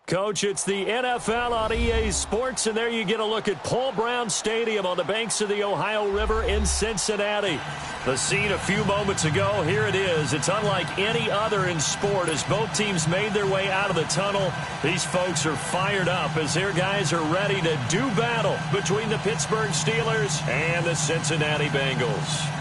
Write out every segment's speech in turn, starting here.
Coach, it's the NFL on EA Sports, and there you get a look at Paul Brown Stadium on the banks of the Ohio River in Cincinnati. The scene a few moments ago, here it is. It's unlike any other in sport as both teams made their way out of the tunnel. These folks are fired up as their guys are ready to do battle between the Pittsburgh Steelers and the Cincinnati Bengals.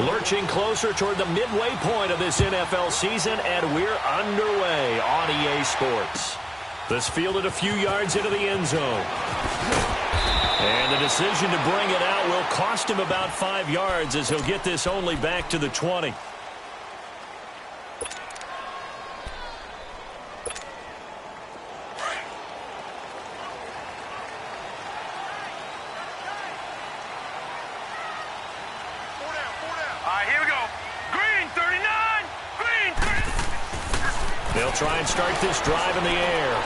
Lurching closer toward the midway point of this NFL season, and we're underway on EA Sports. This fielded a few yards into the end zone. And the decision to bring it out will cost him about 5 yards as he'll get this only back to the 20. They'll try and start this drive in the air.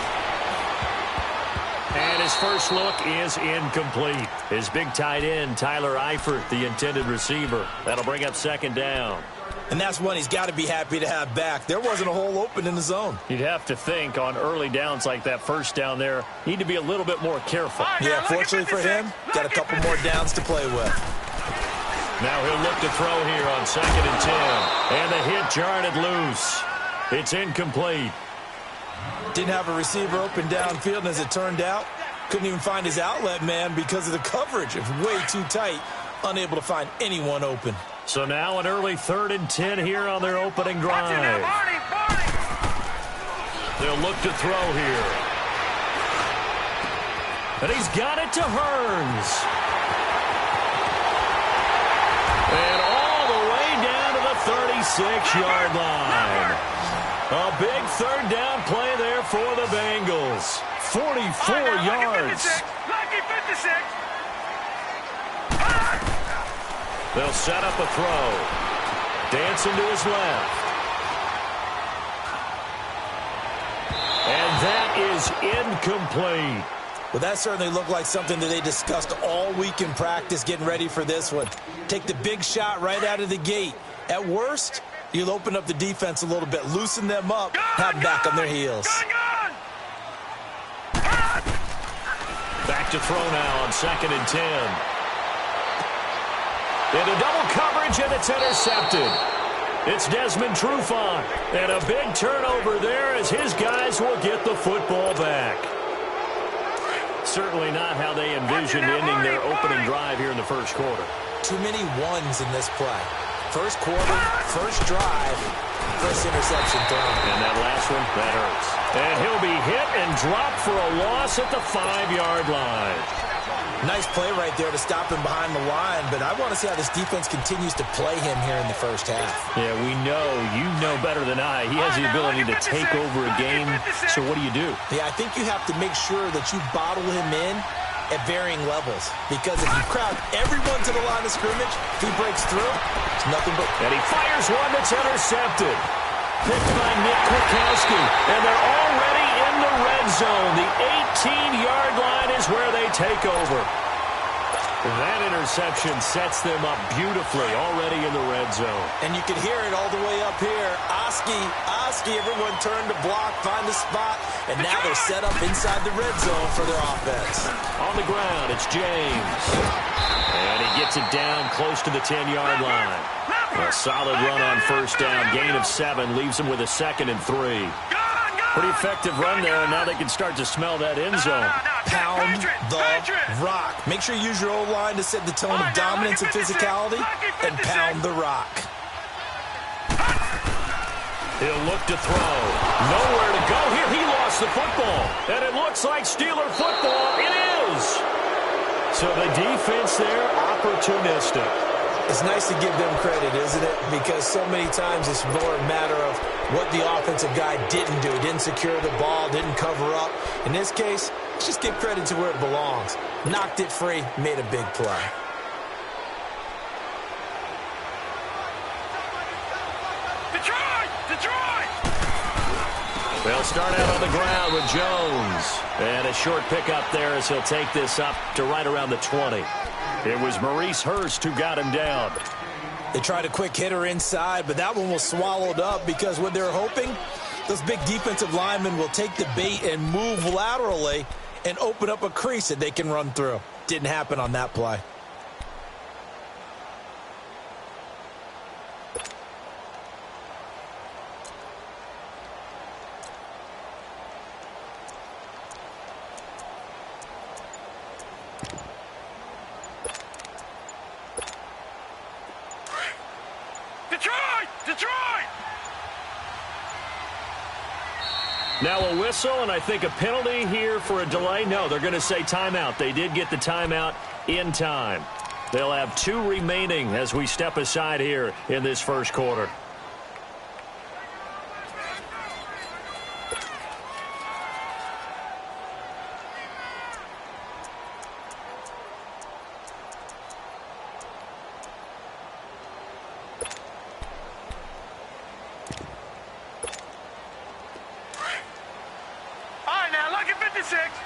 And his first look is incomplete. His big tight end, Tyler Eifert, the intended receiver. That'll bring up second down. And that's one he's got to be happy to have back. There wasn't a hole open in the zone. You'd have to think on early downs like that first down there, need to be a little bit more careful. Yeah, fortunately for him, got a couple more downs to play with. Now he'll look to throw here on 2nd and 10. And the hit jarred it loose. It's incomplete. Didn't have a receiver open downfield, and as it turned out, couldn't even find his outlet man because of the coverage. It was way too tight, unable to find anyone open. So now an early 3rd and 10 here on their opening drive. They'll look to throw here. And he's got it to Hearns. And all the way down to the 36-yard line. A big 3rd down play there for the Bengals. 44 yards. They'll set up a throw. Dancing to his left. And that is incomplete. Well, that certainly looked like something that they discussed all week in practice getting ready for this one. Take the big shot right out of the gate. At worst, you'll open up the defense a little bit, loosen them up, have them back on their heels. Back to throw now on 2nd and 10. Into double coverage, and it's intercepted. It's Desmond Trufant. And a big turnover there as his guys will get the football back. Certainly not how they envisioned ending their opening drive here in the first quarter. Too many ones in this play. First quarter, first drive, first interception thrown. And that last one, that hurts. And he'll be hit and dropped for a loss at the 5-yard line. Nice play right there to stop him behind the line, but I want to see how this defense continues to play him here in the first half. Yeah, we know. You know better than I. He has the ability to take over a game, so what do? Yeah, I think you have to make sure that you bottle him in at varying levels, because if you crowd everyone to the line of scrimmage, if he breaks through, it's nothing but... And he fires one that's intercepted. Picked by Nick Kwiatkowski, and they're already in the red zone. The 18-yard line is where they take over. That interception sets them up beautifully already in the red zone. And you can hear it all the way up here. Oski, everyone turned to block, find the spot, and now they're set up inside the red zone for their offense. On the ground, it's James. And he gets it down close to the 10-yard line. A solid run on first down. Gain of 7 leaves him with a 2nd and 3. Pretty effective run there, and now they can start to smell that end zone. Pound the rock. Make sure you use your O-line to set the tone of dominance and physicality, and pound the rock. He'll look to throw. Nowhere to go here. He lost the football. And it looks like Steeler football. It is. So the defense there, opportunistic. It's nice to give them credit, isn't it? Because so many times it's more a matter of what the offensive guy didn't do. Didn't secure the ball, didn't cover up. In this case, let's just give credit to where it belongs. Knocked it free, made a big play. Detroit! They'll start out on the ground with Jones. And a short pickup there as he'll take this up to right around the 20. It was Maurice Hurst who got him down. They tried a quick hitter inside, but that one was swallowed up because what they're hoping, those big defensive linemen will take the bait and move laterally and open up a crease that they can run through. Didn't happen on that play. Now a whistle, and I think a penalty here for a delay. No, they're going to say timeout. They did get the timeout in time. They'll have 2 remaining as we step aside here in this first quarter.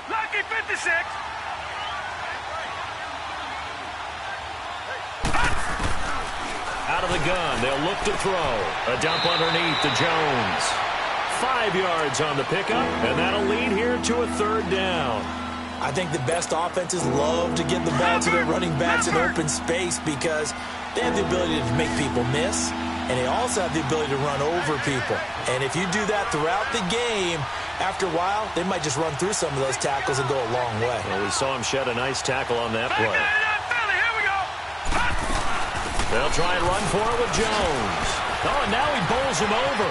Lucky 56. Out of the gun, they'll look to throw. A dump underneath to Jones. 5 yards on the pickup, and that'll lead here to a 3rd down. I think the best offenses love to get the ball to their running backs in open space because they have the ability to make people miss, and they also have the ability to run over people. And if you do that throughout the game, after a while, they might just run through some of those tackles and go a long way. Well, we saw him shed a nice tackle on that play. Here we go. They'll try and run for it with Jones. Oh, and now he bowls him over.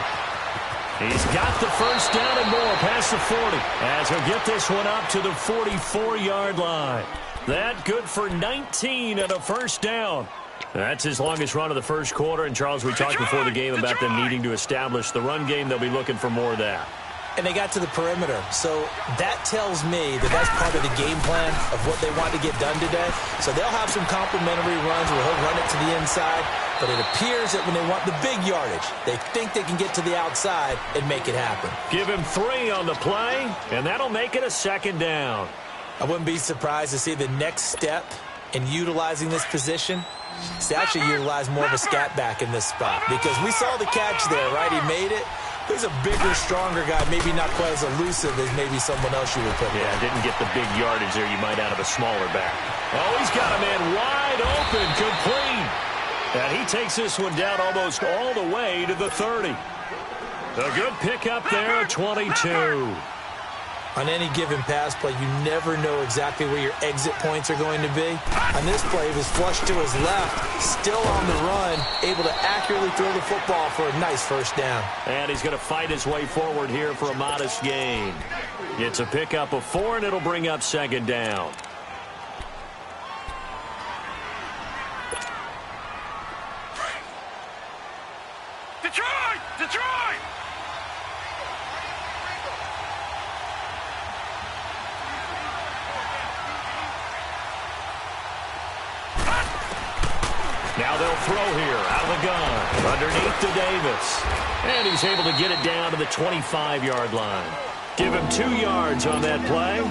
He's got the first down and more past the 40 as he'll get this one up to the 44-yard line. That good for 19 and a first down. That's his longest run of the first quarter. And, Charles, we talked before the game about them needing to establish the run game. They'll be looking for more of that. And they got to the perimeter. So that tells me that that's part of the game plan of what they want to get done today. So they'll have some complimentary runs where he'll run it to the inside. But it appears that when they want the big yardage, they think they can get to the outside and make it happen. Give him 3 on the play, and that'll make it a 2nd down. I wouldn't be surprised to see the next step in utilizing this position. It's actually utilize more of a scat back in this spot because we saw the catch there, right? He made it. He's a bigger, stronger guy, maybe not quite as elusive as maybe someone else you would put there. Yeah, didn't get the big yardage there you might out of a smaller back. Oh, he's got a man wide open, complete. And he takes this one down almost all the way to the 30. A good pickup there, 22. On any given pass play, you never know exactly where your exit points are going to be. On this play, he was flushed to his left, still on the run, able to accurately throw the football for a nice first down. And he's going to fight his way forward here for a modest gain. It's a pickup of 4, and it'll bring up 2nd down. Detroit! Detroit! Now they'll throw here out of the gun. Underneath to Davis. And he's able to get it down to the 25-yard line. Give him 2 yards on that play.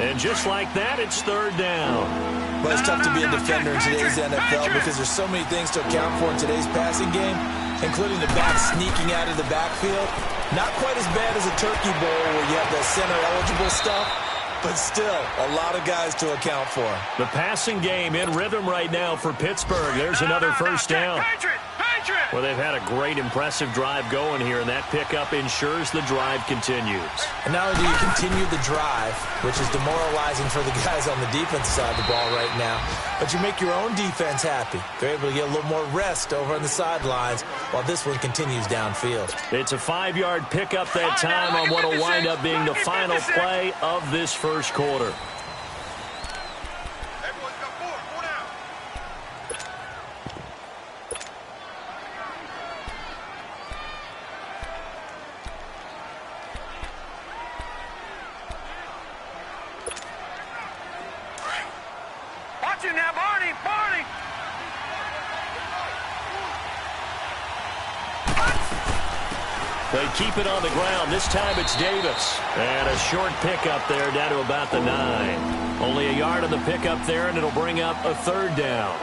And just like that, it's 3rd down. Well, it's tough to be a defender in today's NFL because there's so many things to account for in today's passing game, including the back sneaking out of the backfield. Not quite as bad as a turkey bowl where you have the center-eligible stuff, but still a lot of guys to account for. The passing game in rhythm right now for Pittsburgh. There's another first down. Well, they've had a great, impressive drive going here, and that pickup ensures the drive continues. And not only do you continue the drive, which is demoralizing for the guys on the defensive side of the ball right now, but you make your own defense happy. They're able to get a little more rest over on the sidelines while this one continues downfield. It's a 5-yard pickup that time on what will wind up being the final play of this first quarter. They keep it on the ground. This time it's Davis. And a short pickup there down to about the 9. Only a yard on the pickup there, and it'll bring up a third down.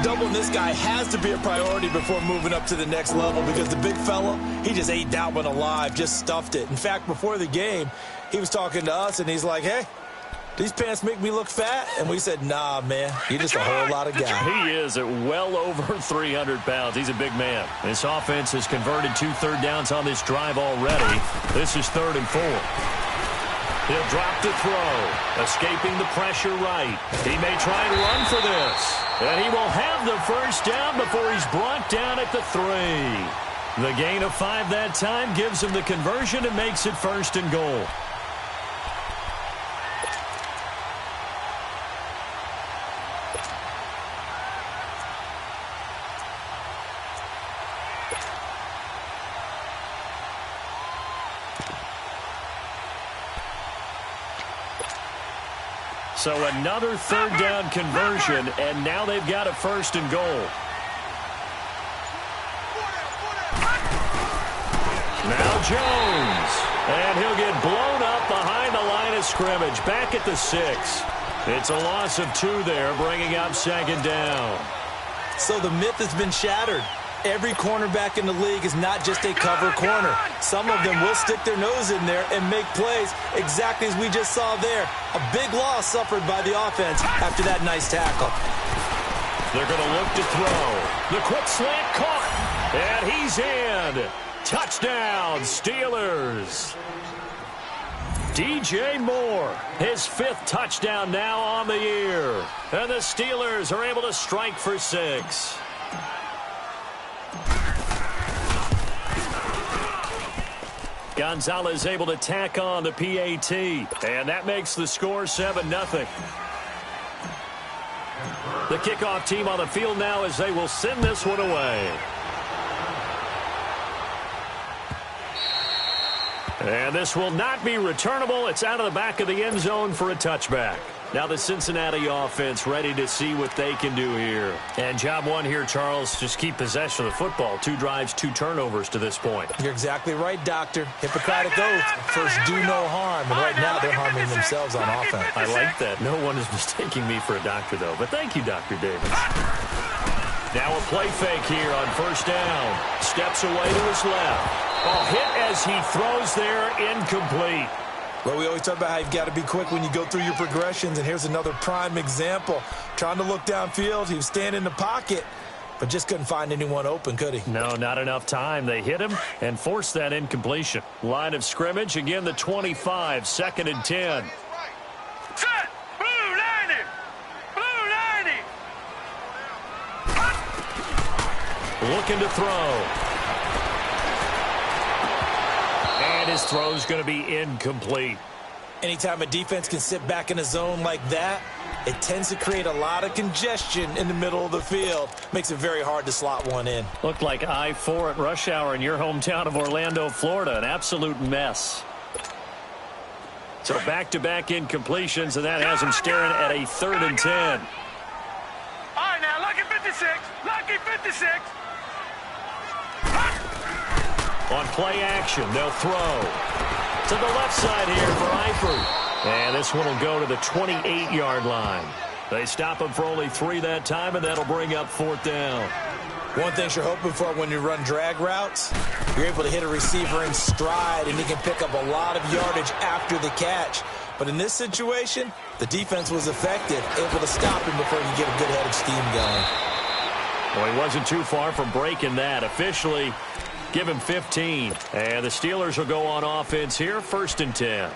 Doubling this guy has to be a priority before moving up to the next level because the big fella, he just ate that one alive, just stuffed it. In fact, before the game, he was talking to us, and he's like, hey, these pants make me look fat? And we said, nah, man, you're just a whole lot of guy. He is at well over 300 pounds. He's a big man. This offense has converted 2 third downs on this drive already. This is 3rd and 4. He'll drop to throw, escaping the pressure right. He may try and run for this. And he will have the first down before he's brought down at the 3. The gain of 5 that time gives him the conversion and makes it 1st and goal. So another 3rd down conversion, and now they've got a 1st and goal. Now Jones, and he'll get blown up behind the line of scrimmage, back at the 6. It's a loss of 2 there, bringing up 2nd down. So the myth has been shattered. Every cornerback in the league is not just a cover corner. Some of them will stick their nose in there and make plays exactly as we just saw there. A big loss suffered by the offense after that nice tackle. They're going to look to throw. The quick slant caught, and he's in. Touchdown, Steelers. DJ Moore, his 5th touchdown now on the year. And the Steelers are able to strike for 6. Gonzalez able to tack on the PAT, and that makes the score 7-0. The kickoff team on the field now as they will send this one away. And this will not be returnable. It's out of the back of the end zone for a touchback. Now the Cincinnati offense ready to see what they can do here. And job one here, Charles, just keep possession of the football. 2 drives, 2 turnovers to this point. You're exactly right, Doctor. Hippocratic oath. First, do no harm. And right now, they're harming themselves on offense. I like that. No one is mistaking me for a doctor, though. But thank you, Dr. Davis. Now a play fake here on 1st down. Steps away to his left. Oh, hit as he throws there, incomplete. Well, we always talk about how you've got to be quick when you go through your progressions, and here's another prime example. Trying to look downfield, he was standing in the pocket, but just couldn't find anyone open, could he? No, not enough time. They hit him and forced that incompletion. Line of scrimmage, again the 25, 2nd and 10. Set! Blue 90! Blue 90! Looking to throw. And his throw's going to be incomplete. Anytime a defense can sit back in a zone like that, it tends to create a lot of congestion in the middle of the field. Makes it very hard to slot one in. Looked like I-4 at rush hour in your hometown of Orlando, Florida. An absolute mess. So back-to-back incompletions, and that has him staring at a 3rd and 10. All right, now, lucky 56. Lucky 56. On play action, they'll throw to the left side here for Eifert. And this one will go to the 28-yard line. They stop him for only 3 that time, and that'll bring up 4th down. One thing you're hoping for when you run drag routes, you're able to hit a receiver in stride, and he can pick up a lot of yardage after the catch. But in this situation, the defense was effective, able to stop him before he get a good head of steam going. Well, he wasn't too far from breaking that. Officially, give him 15. And the Steelers will go on offense here, 1st and 10.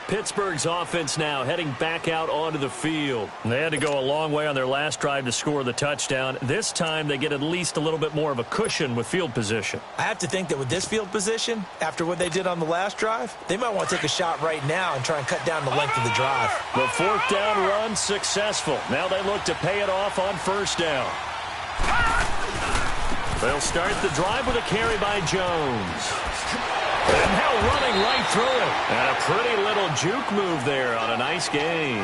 Pittsburgh's offense now heading back out onto the field. They had to go a long way on their last drive to score the touchdown. This time they get at least a little bit more of a cushion with field position. I have to think that with this field position, after what they did on the last drive, they might want to take a shot right now and try and cut down the length of the drive. The 4th down run successful. Now they look to pay it off on 1st down. They'll start the drive with a carry by Jones. And now running right through it. And a pretty little juke move there on a nice gain.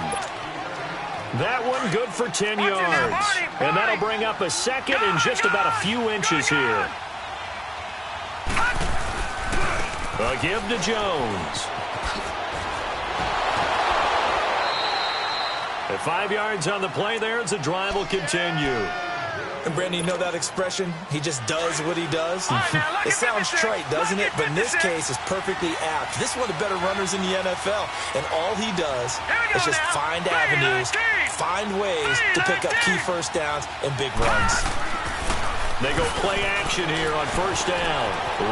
That one good for 10 yards. And that'll bring up a 2nd and just about a few inches here. A give to Jones. At 5 yards on the play there as the drive will continue. And Brandon, you know that expression? He just does what he does. It sounds trite, doesn't it? But in this case, it's perfectly apt. This is one of the better runners in the NFL. And all he does is just find avenues, find ways to pick up key first downs and big runs. They go play action here on first down.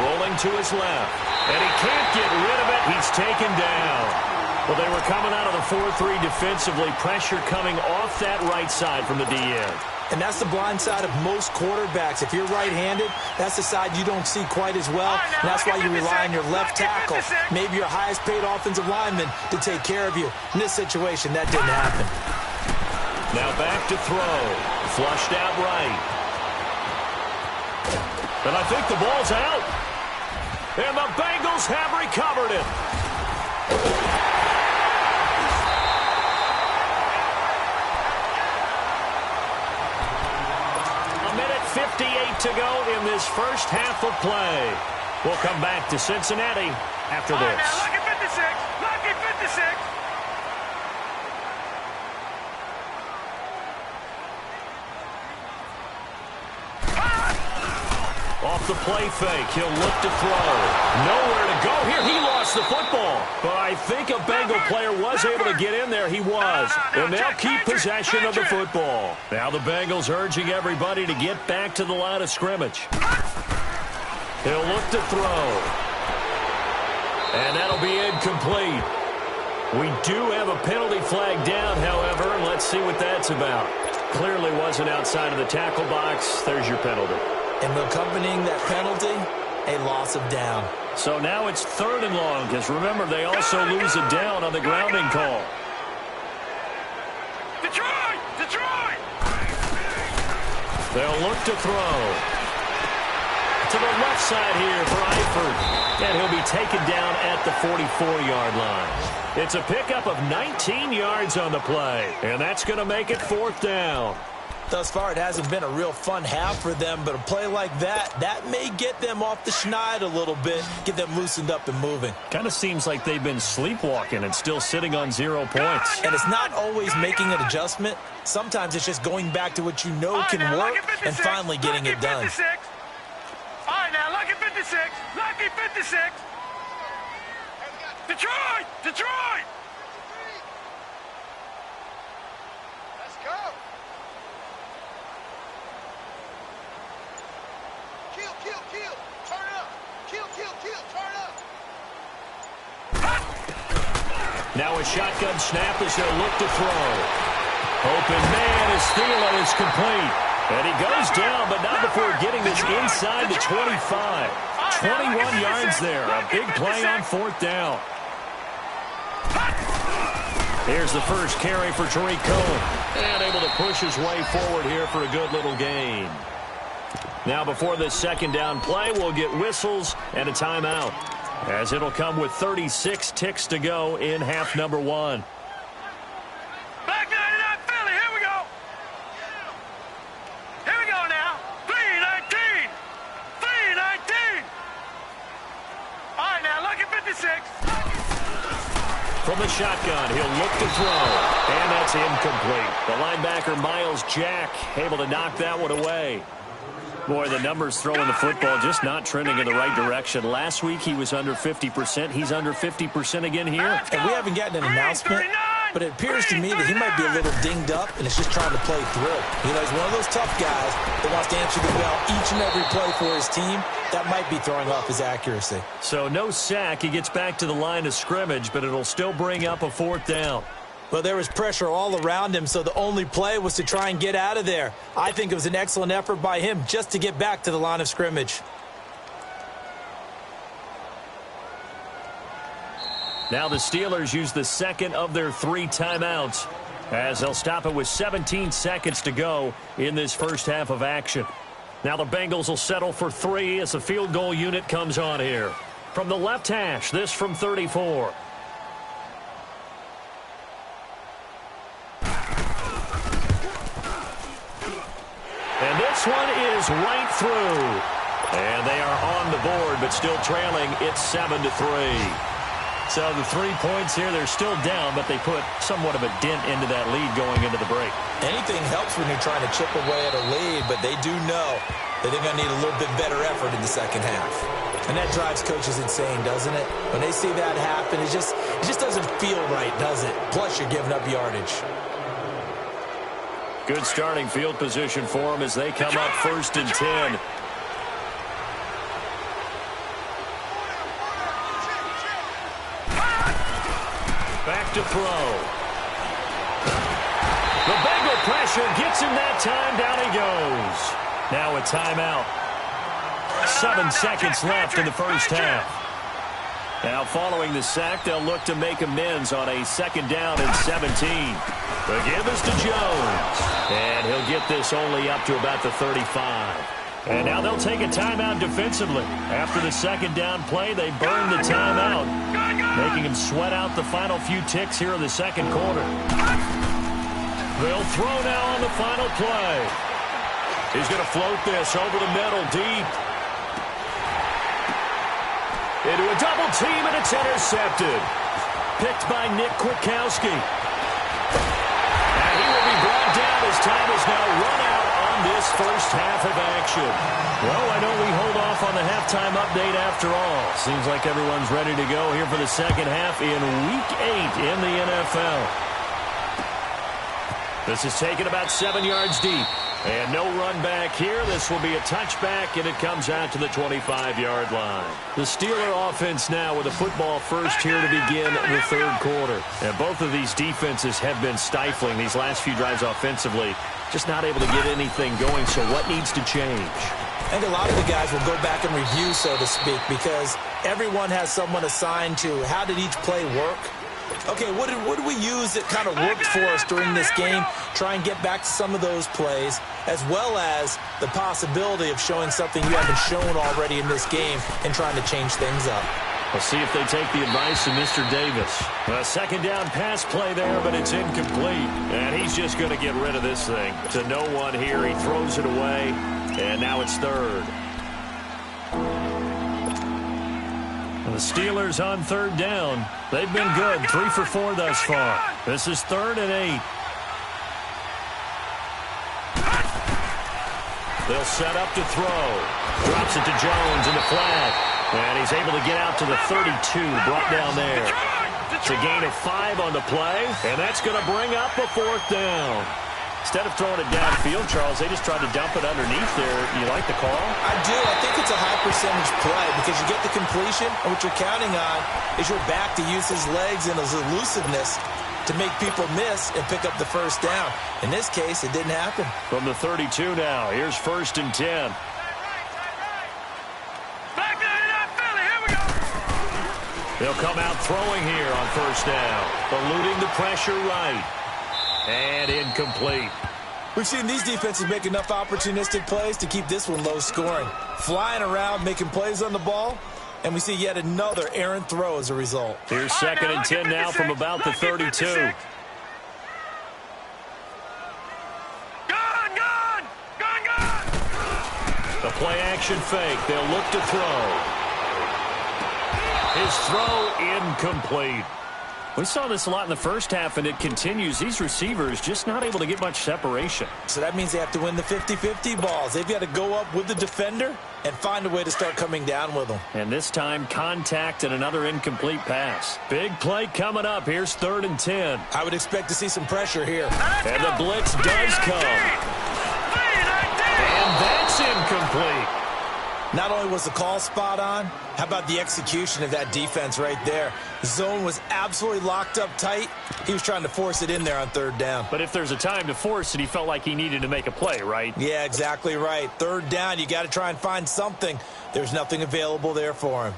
Rolling to his left. And he can't get rid of it. He's taken down. Well, they were coming out of the 4-3 defensively. Pressure coming off that right side from the DN. And that's the blind side of most quarterbacks. If you're right-handed, that's the side you don't see quite as well. And that's why you rely on your left tackle, maybe your highest-paid offensive lineman, to take care of you. In this situation, that didn't happen. Now back to throw. Flushed out right. And I think the ball's out. And the Bengals have recovered it. 58 to go in this first half of play. We'll come back to Cincinnati after this. Now, lucky 56. Lucky 56. Off the play fake, he'll look to throw. Nowhere to go here. He lost the football. But I think a Bengal player was able to get in there. He was. And they'll keep possession of the football. Now the Bengals urging everybody to get back to the line of scrimmage. He'll look to throw. And that'll be incomplete. We do have a penalty flag down, however, and let's see what that's about. Clearly wasn't outside of the tackle box. There's your penalty. And accompanying that penalty, a loss of down. So now it's 3rd and long, because remember, they also lose a down on the grounding call. Detroit! Detroit! They'll look to throw. To the left side here for Eifert. And he'll be taken down at the 44-yard line. It's a pickup of 19 yards on the play. And that's going to make it 4th down. Thus far, it hasn't been a real fun half for them, but a play like that may get them off the schneid a little bit, get them loosened up and moving. Kind of seems like they've been sleepwalking and still sitting on 0 points. And it's not always making an adjustment. Sometimes it's just going back to what you know can work and finally getting it done. All right, now, lucky 56. Lucky 56. Detroit! Detroit! Let's go. Kill, turn up. Kill, turn up. Now a shotgun snap as they'll look to throw. Open man as Thielen is complete. And he goes down, but not before getting this inside the 25. 21 yards there. A big play on 4th down. Here's the first carry for Tariq Cohen. And able to push his way forward here for a good little gain. Now before this 2nd down play, we'll get whistles and a timeout, as it'll come with 36 ticks to go in half number 1. Back 99 Philly, here we go. Here we go now. 3-19. 3-19. All right, now, lucky 56. From the shotgun, he'll look to throw. And that's incomplete. The linebacker, Miles Jack, able to knock that one away. Boy, the numbers throwing the football just not trending in the right direction. Last week, he was under 50%. He's under 50% again here. And we haven't gotten an announcement, but it appears to me that he might be a little dinged up and is just trying to play through. You know, he's one of those tough guys that wants to answer the bell each and every play for his team. That might be throwing off his accuracy. So no sack. He gets back to the line of scrimmage, but it'll still bring up a 4th down. Well, there was pressure all around him, so the only play was to try and get out of there. I think it was an excellent effort by him just to get back to the line of scrimmage. Now the Steelers use the 2nd of their 3 timeouts, as they'll stop it with 17 seconds to go in this first half of action. Now the Bengals will settle for 3 as the field goal unit comes on here. From the left hash, this from 34. And this one is right through. And they are on the board, but still trailing. It's 7-3. So the 3 points here, they're still down, but they put somewhat of a dent into that lead going into the break. Anything helps when you're trying to chip away at a lead, but they do know that they're going to need a little bit better effort in the second half. And that drives coaches insane, doesn't it? When they see that happen, it just doesn't feel right, does it? Plus, you're giving up yardage. Good starting field position for them as they come up 1st and 10. Back to throw. The Bengal pressure gets him that time. Down he goes. Now a timeout. 7 seconds left in the first half. Now following the sack, they'll look to make amends on a 2nd down and 17. The give is to Jones. And he'll get this only up to about the 35. And now they'll take a timeout defensively. After the 2nd down play, they burn the timeout, making him sweat out the final few ticks here in the 2nd quarter. They'll throw now on the final play. He's going to float this over the middle deep. Into a double team, and it's intercepted. Picked by Nick Kwiatkowski. And he will be brought down as time is now run out on this first half of action. Well, I know we hold off on the halftime update after all. Seems like everyone's ready to go here for the second half in Week 8 in the NFL. This is taken about 7 yards deep. And no run back here. This will be a touchback, and it comes out to the 25-yard line. The Steeler offense now with a football first here to begin the 3rd quarter. And both of these defenses have been stifling these last few drives offensively. Just not able to get anything going, so what needs to change? I think a lot of the guys will go back and review, so to speak, because everyone has someone assigned to how did each play work. Okay, what did we use that kind of worked for us during this game? Try and get back to some of those plays, as well as the possibility of showing something you haven't shown already in this game and trying to change things up. We'll see if they take the advice of Mr. Davis. A 2nd down pass play there, but it's incomplete. And he's just going to get rid of this thing. To no one here, he throws it away, and now it's 3rd. The Steelers on 3rd down. They've been good, 3 for 4 thus far. This is 3rd and 8. They'll set up to throw. Drops it to Jones in the flat. And he's able to get out to the 32, brought down there. It's a gain of 5 on the play, and that's going to bring up a 4th down. Instead of throwing it downfield, Charles, they just tried to dump it underneath there. You like the call? I do. I think it's a high percentage play because you get the completion, and what you're counting on is your back to use his legs and his elusiveness to make people miss and pick up the 1st down. In this case, it didn't happen. From the 32 now, here's 1st and 10. They'll come out throwing here on 1st down, eluding the pressure right. And incomplete. We've seen these defenses make enough opportunistic plays to keep this one low scoring. Flying around, making plays on the ball, and we see yet another errant throw as a result. Here's 2nd and 10 now from about the 32. Gone! The play action fake. They'll look to throw. His throw incomplete. We saw this a lot in the first half, and it continues. These receivers just not able to get much separation. So that means they have to win the 50-50 balls. They've got to go up with the defender and find a way to start coming down with them. And this time, contact and another incomplete pass. Big play coming up. Here's 3rd and 10. I would expect to see some pressure here. And the blitz does come. And that's incomplete. Not only was the call spot on, how about the execution of that defense right there? The zone was absolutely locked up tight. He was trying to force it in there on 3rd down. But if there's a time to force it, he felt like he needed to make a play, right? Yeah, exactly right. 3rd down, you got to try and find something. There's nothing available there for him.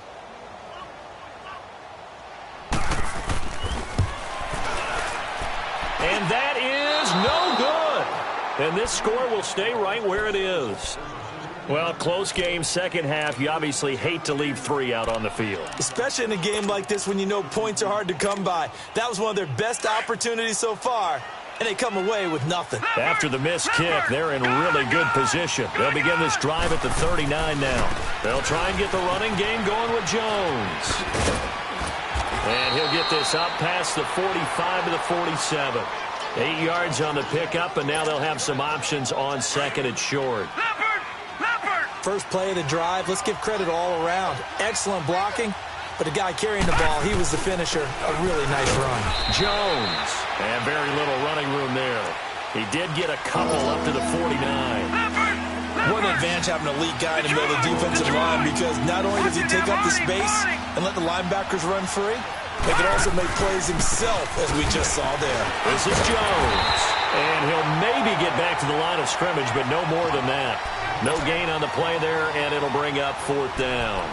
And that is no good. And this score will stay right where it is. Well, close game, second half. You obviously hate to leave 3 out on the field. Especially in a game like this when you know points are hard to come by. That was one of their best opportunities so far, and they come away with nothing. After the missed kick, they're in really good position. They'll begin this drive at the 39 now. They'll try and get the running game going with Jones. And he'll get this up past the 45 to the 47. 8 yards on the pickup, and now they'll have some options on second and short. First play of the drive, let's give credit all around. Excellent blocking, but the guy carrying the ball, he was the finisher. A really nice run. Jones, and very little running room there. He did get a couple up to the 49. What an advantage having an elite guy in the middle of the defensive line, because not only does he take up the space and let the linebackers run free, he can also make plays himself, as we just saw there. This is Jones, and he'll maybe get back to the line of scrimmage, but no more than that. No gain on the play there, and it'll bring up fourth down.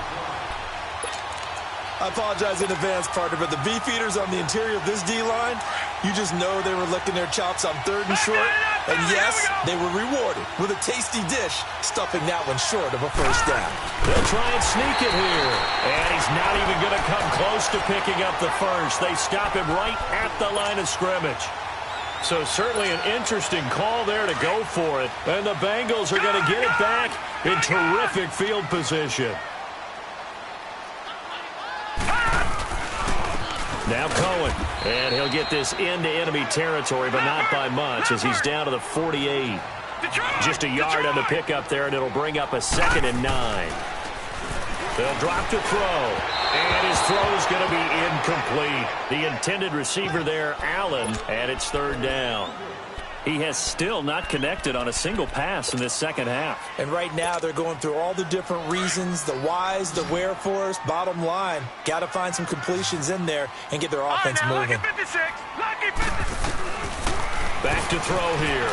I apologize in advance, partner, but the beefeaters on the interior of this D-line, you just know they were licking their chops on 3rd and short. And yes, they were rewarded with a tasty dish, stuffing that one short of a first down. They'll try and sneak it here. And he's not even going to come close to picking up the first. They stop him right at the line of scrimmage. So certainly an interesting call there to go for it. And the Bengals are going to get it back in terrific field position. Now Cohen, and he'll get this into enemy territory, but not by much, as he's down to the 48. Just a yard on the pickup there, and it'll bring up a 2nd and 9. They'll drop to throw, and his throw's going to be incomplete. The intended receiver there, Allen, and it's 3rd down. He has still not connected on a single pass in this second half. And right now they're going through all the different reasons, the whys, the wherefores. Bottom line, got to find some completions in there and get their offense moving. Back to throw here.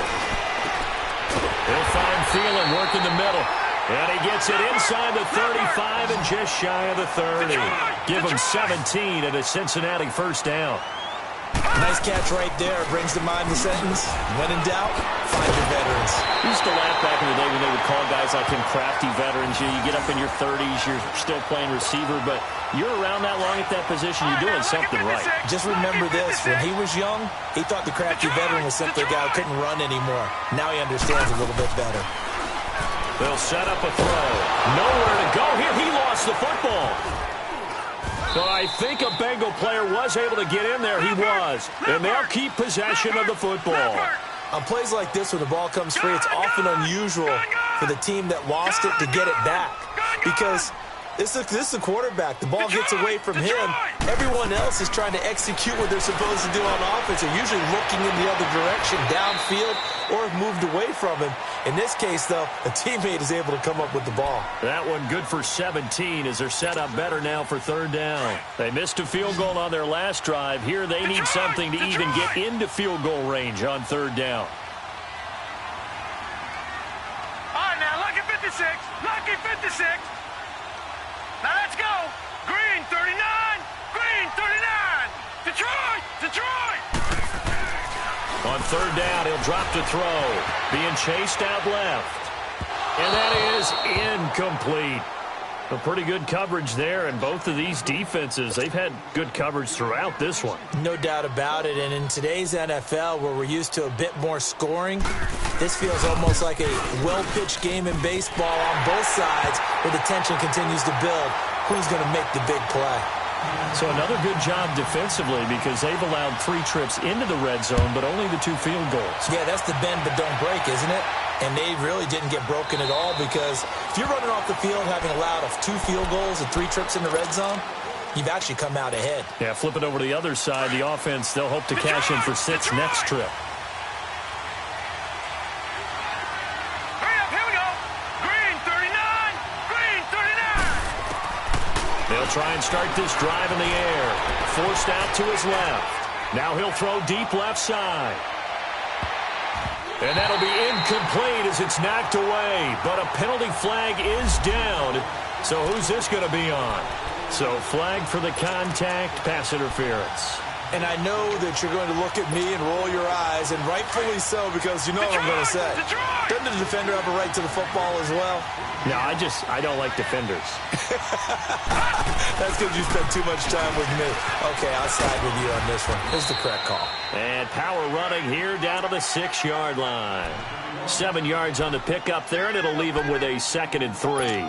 He'll find Thielen working the middle. And he gets it inside the 35 and just shy of the 30. Give him 17 at a Cincinnati first down. Nice catch right there. Brings to mind the sentence, when in doubt, find your veterans. We used to laugh back in the day when they would call guys like him crafty veterans. You get up in your 30s, you're still playing receiver, but you're around that long at that position, you're doing something right. Just remember this, when he was young, he thought the crafty veteran was simply a guy who couldn't run anymore. Now he understands a little bit better. They'll set up a throw. Nowhere to go here. He lost the football. But I think a Bengal player was able to get in there. He was. And they'll keep possession of the football. On plays like this, when the ball comes free, it's often unusual for the team that lost it to get it back. Because this is a quarterback. The ball gets away from him. Everyone else is trying to execute what they're supposed to do on offense. They're usually looking in the other direction, downfield, or have moved away from him. In this case, though, a teammate is able to come up with the ball. That one good for 17 as they're set up better now for 3rd down. They missed a field goal on their last drive. Here they need something to even get into field goal range on 3rd down. All right, now, lucky 56. Lucky 56. Now let's go. Green 39. Green 39. Detroit. Detroit. On 3rd down, he'll drop to throw. Being chased out left. And that is incomplete. A pretty good coverage there, and both of these defenses, they've had good coverage throughout this one. No doubt about it, and in today's NFL, where we're used to a bit more scoring, this feels almost like a well-pitched game in baseball on both sides, where the tension continues to build. Who's going to make the big play? So another good job defensively, because they've allowed 3 trips into the red zone, but only the 2 field goals. Yeah, that's the bend but don't break, isn't it? And they really didn't get broken at all, because if you're running off the field having allowed 2 field goals and 3 trips in the red zone, you've actually come out ahead. Yeah, flip it over to the other side. The offense, they'll hope to cash in for 6 next trip. They'll try and start this drive in the air. Forced out to his left. Now he'll throw deep left side. And that'll be incomplete as it's knocked away. But a penalty flag is down. So who's this going to be on? So flag for the contact, pass interference. And I know that you're going to look at me and roll your eyes, and rightfully so, because you know what I'm going to say. Doesn't the defender have a right to the football as well? No, I don't like defenders. That's because you spent too much time with me. Okay, I'll side with you on this one. This is the correct call. And power running here down to the 6-yard line. 7 yards on the pickup there, and it'll leave them with a 2nd and 3.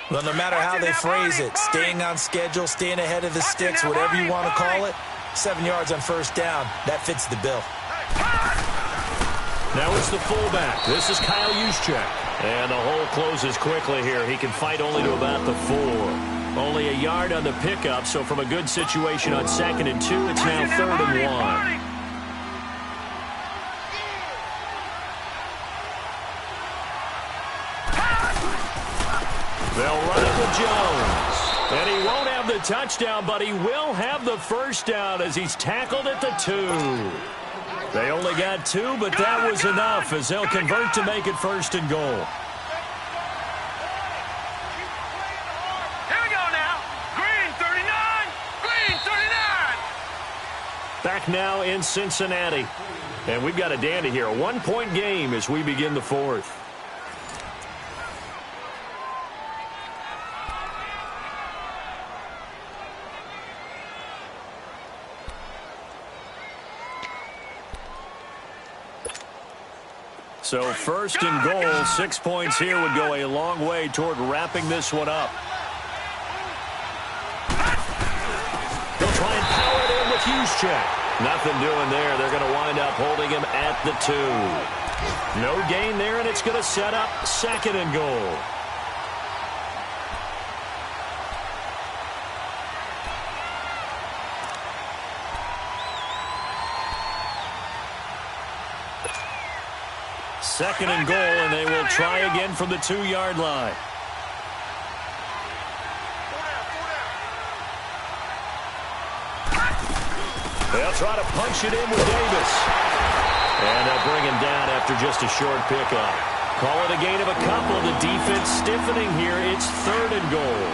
Well, no matter how they phrase it, staying on schedule, staying ahead of the sticks, whatever you want to call it, 7 yards on first down, that fits the bill. Now it's the fullback. This is Kyle Juszczyk. And the hole closes quickly here. He can fight only to about the 4. Only a yard on the pickup, so from a good situation on 2nd and 2, it's now 3rd and 1. They'll run it with Jones. And he won't have the touchdown, but he will have the first down as he's tackled at the 2. They only got 2, but that was enough as they'll convert to make it 1st and goal. Here we go now. Green 39. Green 39. Back now in Cincinnati. And we've got a dandy here. A 1-point game as we begin the 4th. So 1st and goal, 6 points here would go a long way toward wrapping this one up. They'll try and power it in with Juszczyk. Nothing doing there. They're going to wind up holding him at the 2. No gain there, and it's going to set up 2nd and goal. Second and goal, and they will try again from the 2-yard line. They'll try to punch it in with Davis. And they'll bring him down after just a short pickup. Call it a gain of a couple. The defense stiffening here. It's 3rd and goal.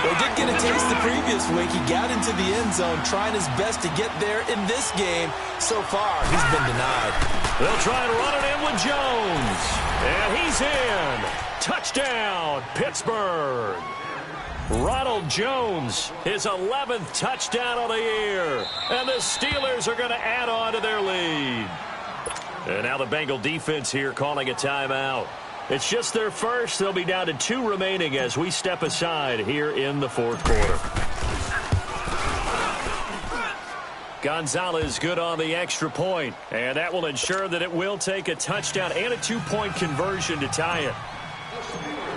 They did get a taste the previous week. He got into the end zone, trying his best to get there in this game. So far, he's been denied. They'll try and run it in with Jones. And he's in. Touchdown, Pittsburgh. Ronald Jones, his 11th touchdown of the year. And the Steelers are going to add on to their lead. And now the Bengal defense here calling a timeout. It's just their first. They'll be down to 2 remaining as we step aside here in the 4th quarter. Gonzalez good on the extra point, and that will ensure that it will take a touchdown and a 2-point conversion to tie it.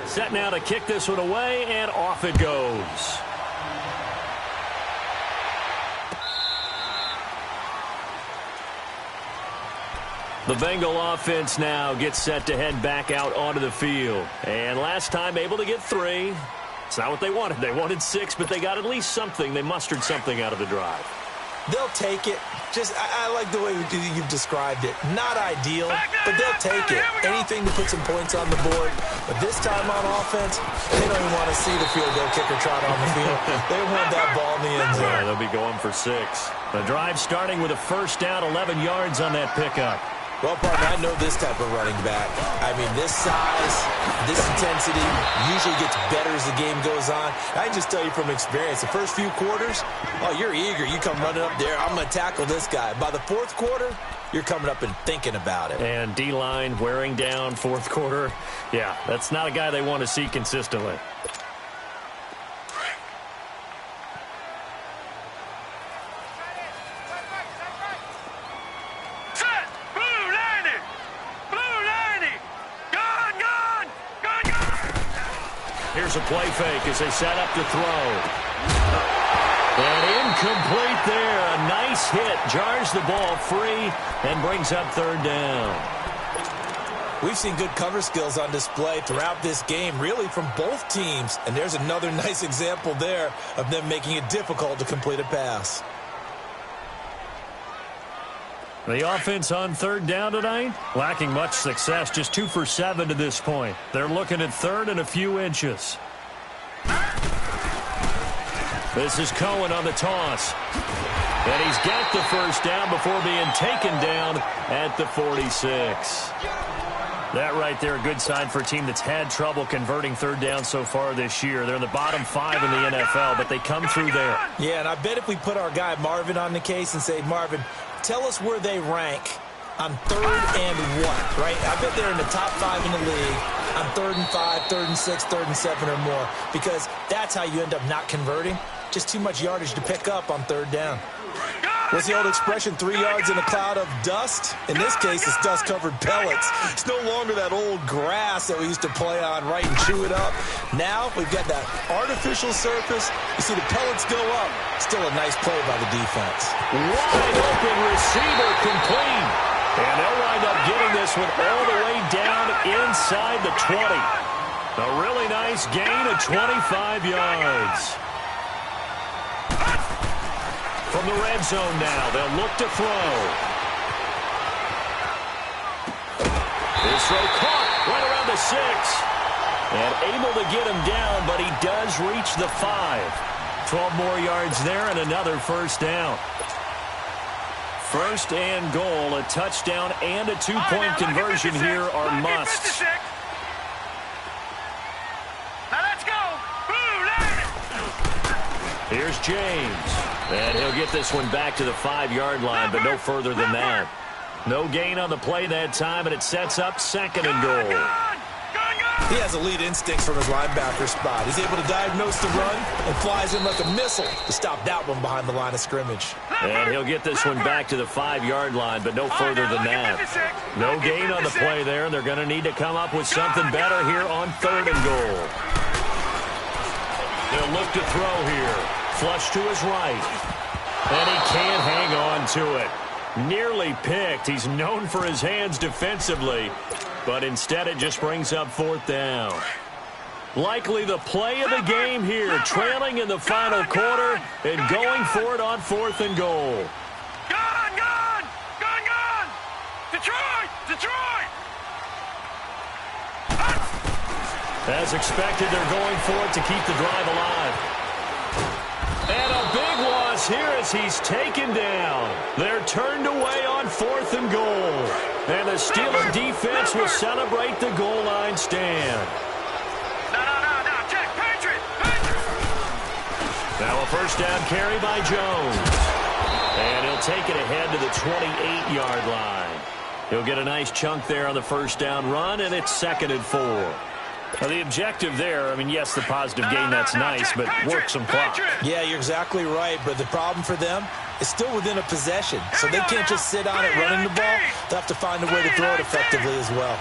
Set now to kick this one away, and off it goes. The Bengal offense now gets set to head back out onto the field. And last time able to get 3. It's not what they wanted. They wanted 6, but they got at least something. They mustered something out of the drive. They'll take it. I like the way you've described it. Not ideal, but they'll take it. Anything to put some points on the board. But this time on offense, they don't even want to see the field goal kicker trot on the field. They want that ball in the end zone. Yeah, they'll be going for 6. The drive starting with a first down, 11 yards on that pickup. Well, partner, I know this type of running back. I mean, this size, this intensity usually gets better as the game goes on. I can just tell you from experience, the first few quarters, oh, you're eager. You come running up there, I'm going to tackle this guy. By the 4th quarter, you're coming up and thinking about it. And D-line wearing down 4th quarter. Yeah, that's not a guy they want to see consistently. Here's a play fake as they set up to throw. And incomplete there. A nice hit. Jars the ball free and brings up 3rd down. We've seen good cover skills on display throughout this game, really from both teams. And there's another nice example there of them making it difficult to complete a pass. The offense on 3rd down tonight, lacking much success, just 2 for 7 to this point. They're looking at 3rd and a few inches. This is Cohen on the toss. And he's got the first down before being taken down at the 46. That right there, a good sign for a team that's had trouble converting third down so far this year. They're in the bottom 5 in the NFL, but they come through there. Yeah, and I bet if we put our guy Marvin on the case and say, Marvin, tell us where they rank on 3rd and what, right? I bet they're in the top 5 in the league on 3rd and 5, 3rd and 6, 3rd and 7 or more, because that's how you end up not converting. Just too much yardage to pick up on 3rd down. What's the old expression, 3 yards in a cloud of dust? In this case, it's dust-covered pellets. It's no longer that old grass that we used to play on, right, and chew it up. Now we've got that artificial surface. You see the pellets go up. Still a nice play by the defense. Wide open receiver complete. And they'll wind up getting this one all the way down inside the 20. A really nice gain of 25 yards. From the red zone now, they'll look to throw. His throw caught right around the 6. And able to get him down, but he does reach the 5. 12 more yards there and another first down. First and goal, a touchdown and a 2-point conversion here are musts. Now let's go. Here's James. And he'll get this one back to the 5-yard line, but no further than that. No gain on the play that time, and it sets up 2nd and goal. He has elite instincts from his linebacker spot. He's able to diagnose the run and flies in like a missile to stop that one behind the line of scrimmage. And he'll get this one back to the 5-yard line, but no further than that. No gain on the play there. They're going to need to come up with something better here on 3rd and goal. They'll look to throw here. Flush to his right. And he can't hang on to it. Nearly picked. He's known for his hands defensively, but instead it just brings up 4th down. Likely the play of the game here, trailing in the final quarter and going for it on 4th and goal. Gone! Detroit! As expected, they're going for it to keep the drive alive. And a big loss here as he's taken down. They're turned away on 4th and goal. And the Steeler defense will celebrate the goal line stand. No, check, Patriot! Now a first down carry by Jones. And he'll take it ahead to the 28-yard line. He'll get a nice chunk there on the first down run, and it's 2nd and 4. Now, the objective there, I mean, yes, the positive gain, that's nice, but work some clock. Yeah, you're exactly right, but the problem for them is still within a possession, so they can't just sit on it running the ball. They'll have to find a way to throw it effectively as well.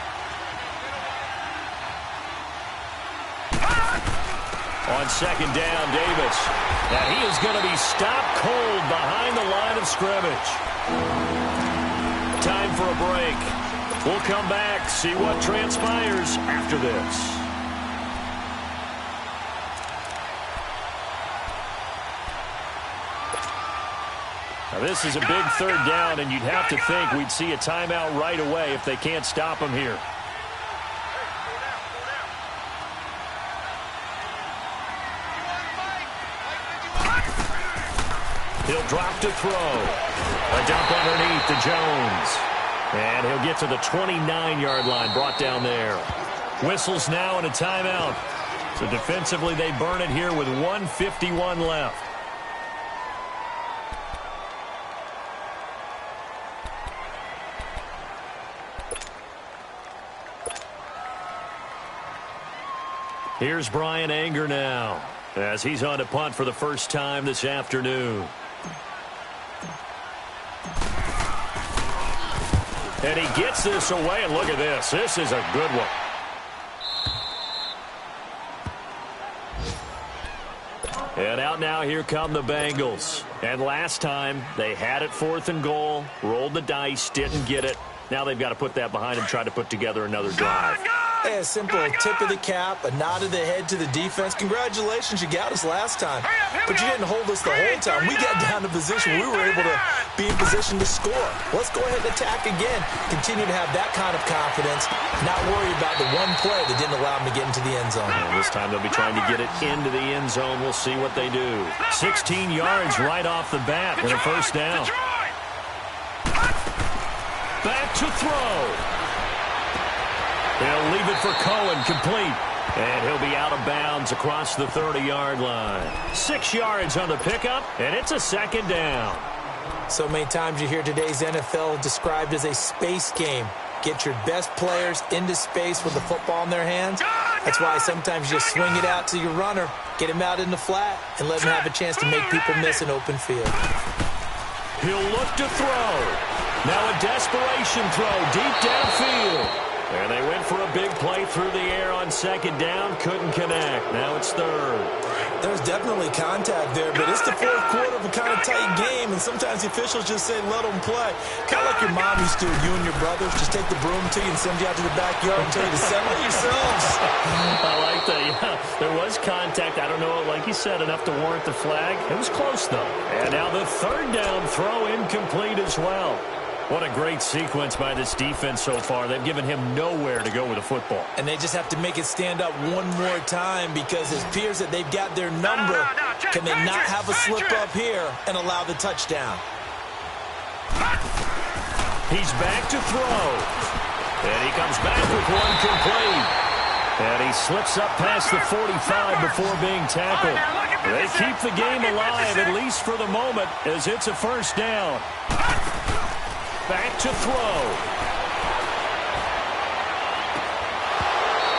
On 2nd down, Davis. Now, he is going to be stopped cold behind the line of scrimmage. Time for a break. We'll come back, see what transpires after this. Now, this is a big 3rd down, and you'd have to think we'd see a timeout right away if they can't stop him here. He'll drop to throw. A dump underneath to Jones. And he'll get to the 29-yard line, brought down there. Whistles now and a timeout. So defensively, they burn it here with 1:51 left. Here's Brian Anger now, as he's on to punt for the first time this afternoon. And he gets this away, and look at this. This is a good one. And out now, here come the Bengals. And last time, they had it 4th and goal, rolled the dice, didn't get it. Now they've got to put that behind and try to put together another drive. Hey, a simple tip of the cap, a nod of the head to the defense. Congratulations, you got us last time. But you didn't hold us the whole time. We got down to position. We were able to be in position to score. Let's go ahead and attack again. Continue to have that kind of confidence, not worry about the one play that didn't allow them to get into the end zone. And this time they'll be trying to get it into the end zone. We'll see what they do. 16 yards right off the bat with a first down. Back to throw. He'll leave it for Cohen, complete. And he'll be out of bounds across the 30-yard line. 6 yards on the pickup, and it's a second down. So many times you hear today's NFL described as a space game. Get your best players into space with the football in their hands. That's why sometimes you just swing it out to your runner, get him out in the flat, and let him have a chance to make people miss an open field. He'll look to throw. Now a desperation throw deep downfield. And they went for a big play through the air on second down. Couldn't connect. Now it's third. There's definitely contact there, but it's the fourth quarter of a kind of tight game, and sometimes the officials just say, let them play. Kind of like your mom used to, you and your brothers, just take the broom to you and send you out to the backyard and tell you to settle yourselves. I like that, yeah. There was contact. I don't know, like you said, enough to warrant the flag. It was close, though. And now the third down throw incomplete as well. What a great sequence by this defense so far. They've given him nowhere to go with the football. And they just have to make it stand up one more time because it appears that they've got their number. Can they not have a slip up here and allow the touchdown? He's back to throw. And he comes back with one complete. And he slips up past the 45 before being tackled. They keep the game alive, at least for the moment, as it's a first down. Back to throw.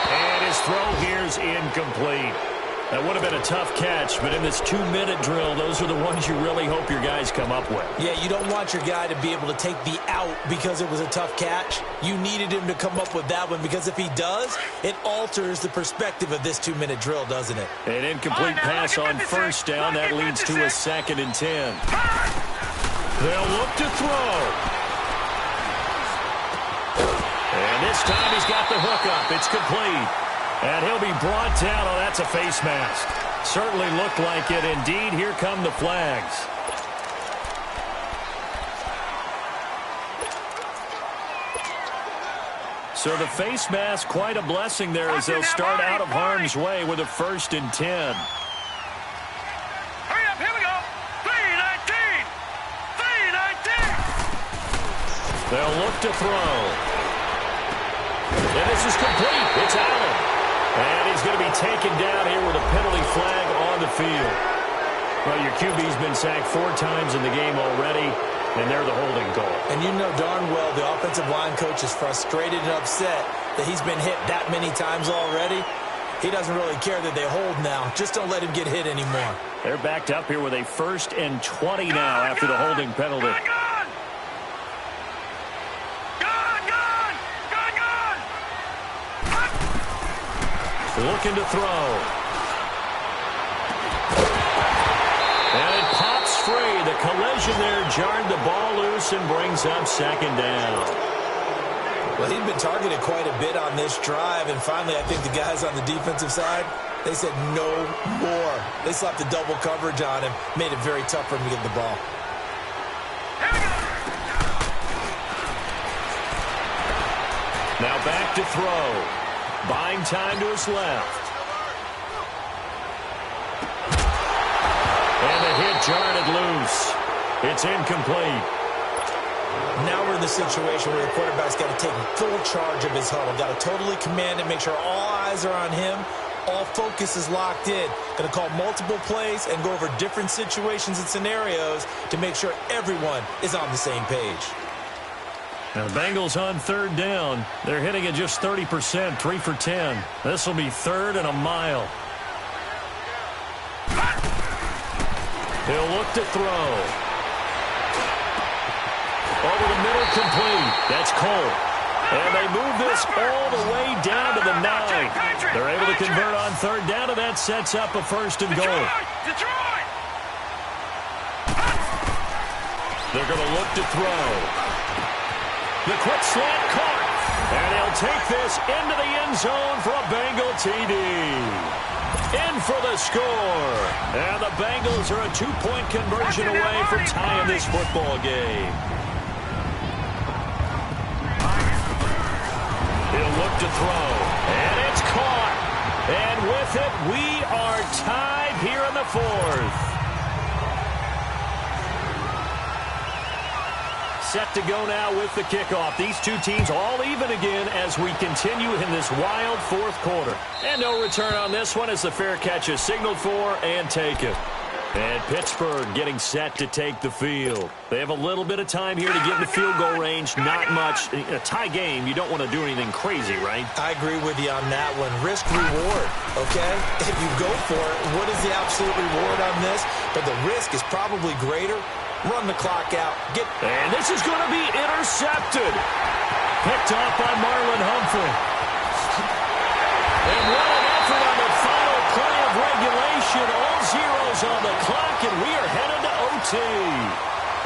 And his throw here's incomplete. That would have been a tough catch, but in this 2-minute drill, those are the ones you really hope your guys come up with. Yeah, you don't want your guy to be able to take the out because it was a tough catch. You needed him to come up with that one because if he does, it alters the perspective of this 2-minute drill, doesn't it? An incomplete pass on first down. That leads to a 2nd and 10. They'll look to throw. And this time he's got the hook up. It's complete. And he'll be brought down. Oh, that's a face mask. Certainly looked like it. Indeed, here come the flags. So the face mask, quite a blessing there as they'll start out of harm's way with a 1st and 10. Hurry up, here we go. 3-19. 3-19. They'll look to throw. And this is complete. It's Allen. And he's going to be taken down here with a penalty flag on the field. Well, your QB's been sacked 4 times in the game already, and they're the holding goal. And you know darn well the offensive line coach is frustrated and upset that he's been hit that many times already. He doesn't really care that they hold now. Just don't let him get hit anymore. They're backed up here with a 1st and 20 now after the holding penalty. Looking to throw. And it pops free. The collision there jarred the ball loose and brings up 2nd down. Well, he'd been targeted quite a bit on this drive, and finally I think the guys on the defensive side, they said no more. They slapped the double coverage on him, made it very tough for him to get the ball. Now back to throw. Buying time to his left. And the hit jarred it loose. It's incomplete. Now we're in the situation where the quarterback's got to take full charge of his huddle. Got to totally command it, make sure all eyes are on him. All focus is locked in. Going to call multiple plays and go over different situations and scenarios to make sure everyone is on the same page. Now the Bengals on 3rd down. They're hitting at just 30%, 3 for 10. This will be 3rd and a mile. He'll look to throw. Over the middle, complete. That's Cole. And they move this all the way down to the 9. They're able to convert on 3rd down, and that sets up a 1st and goal. They're going to look to throw. The quick slant caught And he'll take this into the end zone for a Bengal TD. In for the score. And the Bengals are a 2-point conversion away from tying this football game. He'll look to throw. And it's caught. And with it, we are tied here in the fourth. Set to go now with the kickoff. These two teams all even again as we continue in this wild fourth quarter. And no return on this one as the fair catch is signaled for and taken. And Pittsburgh getting set to take the field. They have a little bit of time here to get in the field goal range. Not much. In a tie game, you don't want to do anything crazy, right? I agree with you on that one. Risk reward, okay? If you go for it, what is the absolute reward on this? But the risk is probably greater. Run the clock out. And this is going to be intercepted. Picked off by Marlon Humphrey. And what an effort on the final play of regulation. All zeros on the clock, and we are headed to OT.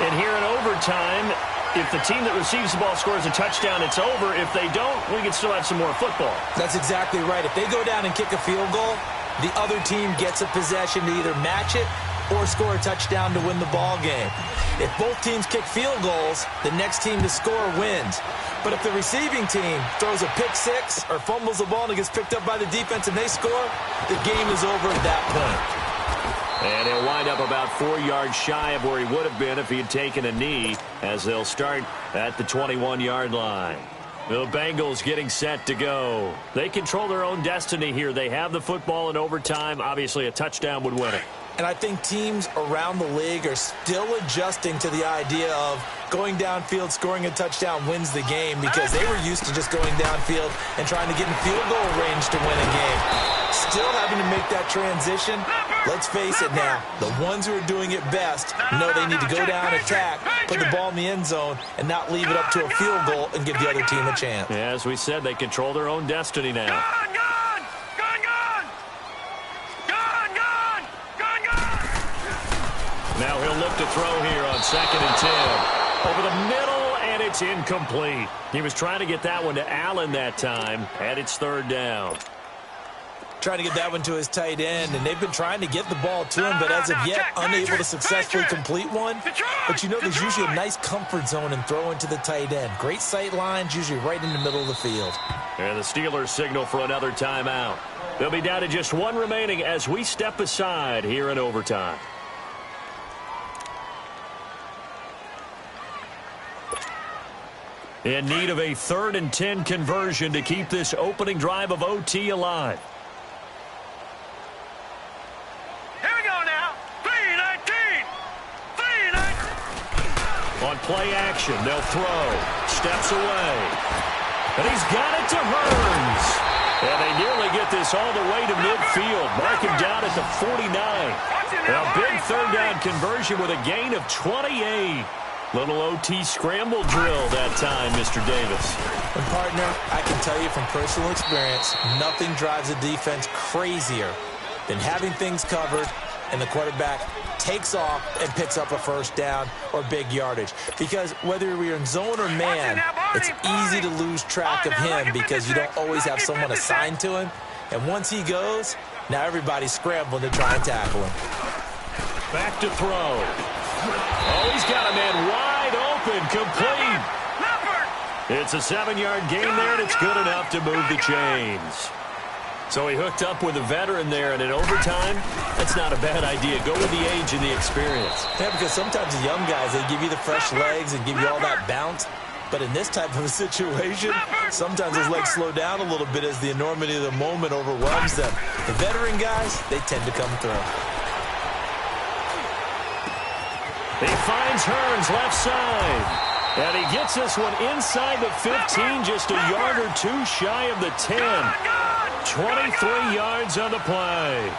And here in overtime, if the team that receives the ball scores a touchdown, it's over. If they don't, we can still have some more football. That's exactly right. If they go down and kick a field goal, the other team gets a possession to either match it or score a touchdown to win the ball game. If both teams kick field goals, the next team to score wins. But if the receiving team throws a pick six or fumbles the ball and it gets picked up by the defense and they score, the game is over at that point. And he'll wind up about 4 yards shy of where he would have been if he had taken a knee, as they'll start at the 21-yard line. The Bengals getting set to go. They control their own destiny here. They have the football in overtime. Obviously, a touchdown would win it. And I think teams around the league are still adjusting to the idea of going downfield, scoring a touchdown wins the game, because they were used to just going downfield and trying to get in field goal range to win a game. Still having to make that transition. Let's face it now, the ones who are doing it best know they need to go down, attack, put the ball in the end zone, and not leave it up to a field goal and give the other team a chance. Yeah, as we said, they control their own destiny now. Now he'll look to throw here on 2nd and 10. Over the middle, and it's incomplete. He was trying to get that one to Allen that time, and it's 3rd down. Trying to get that one to his tight end, and they've been trying to get the ball to him, but as of yet, unable to successfully complete one. But you know, there's usually a nice comfort zone in throwing to the tight end. Great sight lines, usually right in the middle of the field. And the Steelers signal for another timeout. They'll be down to just one remaining as we step aside here in overtime. In need of a 3rd and 10 conversion to keep this opening drive of OT alive. Here we go now. 3-19. 3-19. On play action, they'll throw. Steps away. And he's got it to Hearns. And they nearly get this all the way to midfield. Mark him down at the 49. A big 3rd down conversion with a gain of 28. Little OT scramble drill that time, Mr. Davis. And partner, I can tell you from personal experience, nothing drives a defense crazier than having things covered and the quarterback takes off and picks up a 1st down or big yardage. Because whether you're in zone or man, it's easy to lose track of him because you don't always have someone assigned to him. And once he goes, now everybody's scrambling to try and tackle him. Back to throw. Oh, he's got a man wide open, complete. It's a 7-yard gain there, and it's good enough to move the chains. So he hooked up with a veteran there, and in overtime, that's not a bad idea. Go with the age and the experience. Yeah, because sometimes the young guys, they give you the fresh legs and give you all that bounce. But in this type of a situation, sometimes those legs slow down a little bit as the enormity of the moment overwhelms them. The veteran guys, they tend to come through. He finds Hearns left side. And he gets this one inside the 15, just a yard or two shy of the 10. 23 yards on the play.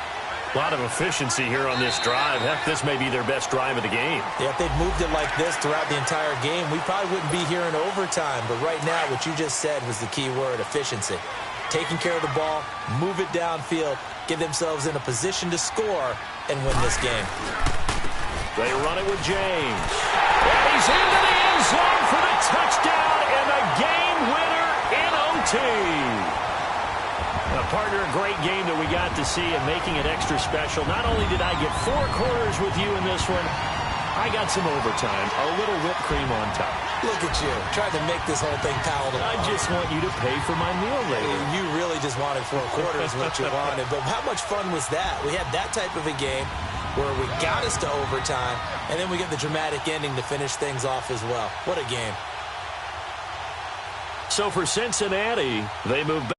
A lot of efficiency here on this drive. Heck, this may be their best drive of the game. Yeah, if they'd moved it like this throughout the entire game, we probably wouldn't be here in overtime. But right now, what you just said was the key word, efficiency. Taking care of the ball, move it downfield, get themselves in a position to score, and win this game. They run it with James. And he's into the end zone for the touchdown, and the game winner Partner, a great game that we got to see and making it extra special. Not only did I get 4 quarters with you in this one, I got some overtime, a little whipped cream on top. Look at you, trying to make this whole thing palatable. I just want you to pay for my meal later. You really just wanted 4 quarters what you wanted. But how much fun was that? We had that type of a game where we got us to overtime, and then we get the dramatic ending to finish things off as well. What a game. So for Cincinnati, they move back.